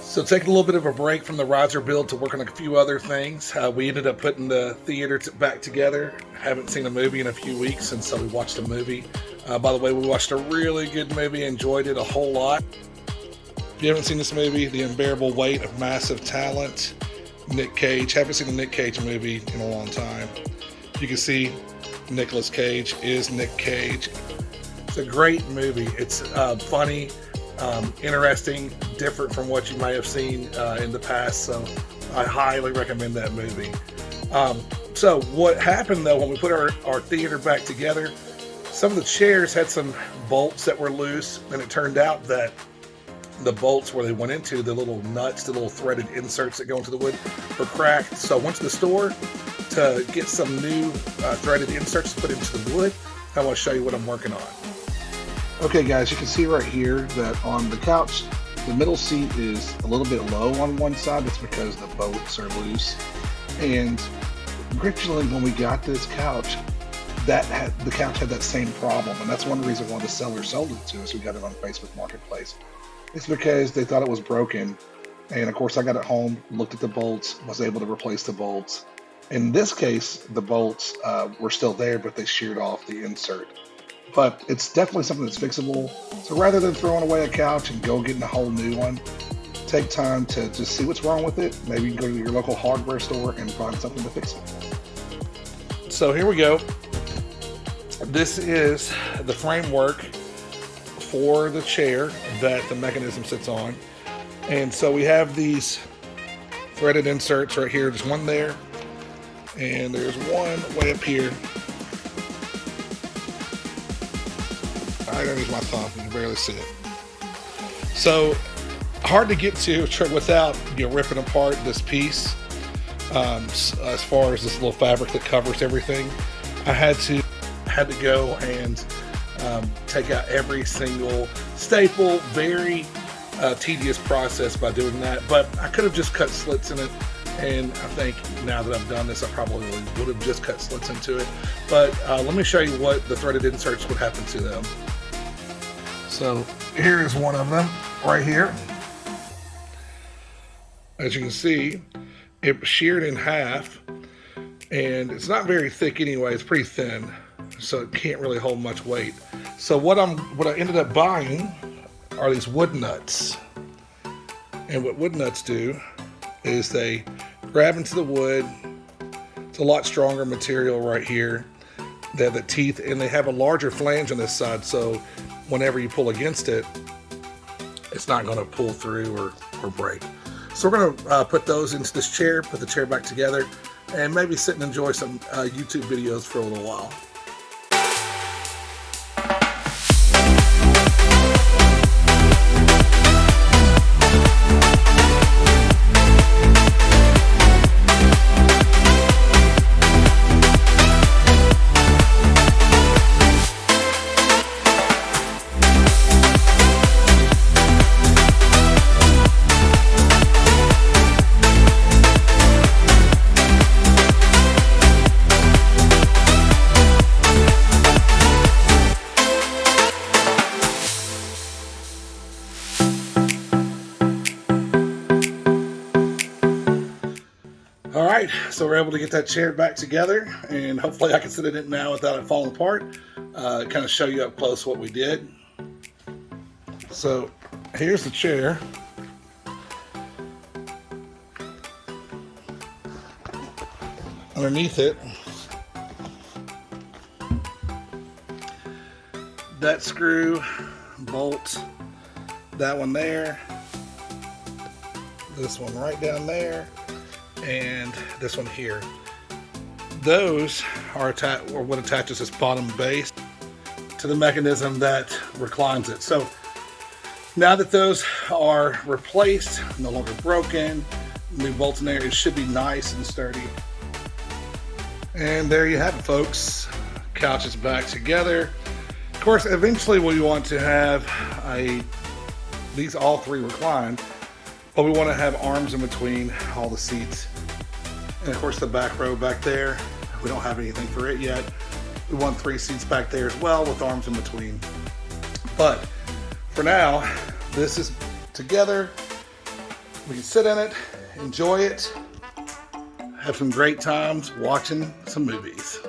So taking a little bit of a break from the riser build to work on a few other things, we ended up putting the theater back together. Haven't seen a movie in a few weeks, and so we watched a movie. By the way, we watched a really good movie, enjoyed it a whole lot. If you haven't seen this movie, The Unbearable Weight of Massive Talent, Nick Cage. Haven't seen a Nick Cage movie in a long time. You can see Nicolas Cage is Nick Cage. It's a great movie. It's funny, interesting, different from what you may have seen in the past. So I highly recommend that movie. So what happened though, when we put our theater back together, some of the chairs had some bolts that were loose, and it turned out that the bolts where they went into, the little nuts, the little threaded inserts that go into the wood, were cracked. So I went to the store to get some new threaded inserts to put into the wood. I want to show you what I'm working on. Okay guys, you can see right here that on the couch, the middle seat is a little bit low on one side. That's because the bolts are loose. And originally when we got this couch, the couch had that same problem. And that's one reason why the seller sold it to us. We got it on Facebook Marketplace. It's because they thought it was broken. And of course I got it home, looked at the bolts, was able to replace the bolts. In this case, the bolts were still there, but they sheared off the insert. But it's definitely something that's fixable. So rather than throwing away a couch and go getting a whole new one, take time to just see what's wrong with it. Maybe you can go to your local hardware store and find something to fix it. So here we go. This is the framework for the chair that the mechanism sits on. And so we have these threaded inserts right here. There's one there, and there's one way up here. Right underneath my thumb, you can barely see it. So hard to get to without ripping apart this piece. As far as this little fabric that covers everything, I had to go and take out every single staple. Very tedious process by doing that, but I could have just cut slits in it, and I think now that I've done this, I probably would have just cut slits into it. But let me show you what the threaded inserts would happen to them. So here is one of them right here. As you can see, it sheared in half, and it's not very thick anyway. It's pretty thin, so it can't really hold much weight. So what I ended up buying are these wood nuts. And what wood nuts do is they grab into the wood. It's a lot stronger material right here. They have the teeth, and they have a larger flange on this side, so whenever you pull against it, it's not going to pull through or break. So we're going to put those into this chair, put the chair back together, and maybe sit and enjoy some YouTube videos for a little while. All right, so we're able to get that chair back together, and hopefully I can sit in it now without it falling apart. Kind of show you up close what we did. So here's the chair. Underneath it, that screw, bolt, that one there, this one right down there, and this one here. Those are what attaches this bottom base to the mechanism that reclines it. So now that those are replaced, no longer broken, new bolts in there, it should be nice and sturdy. And there you have it, folks. Couch is back together. Of course, eventually we want to have these all three reclined, but we want to have arms in between all the seats. And of course the back row back there, we don't have anything for it yet. We want 3 seats back there as well with arms in between. But for now, this is together. We can sit in it, enjoy it, have some great times watching some movies.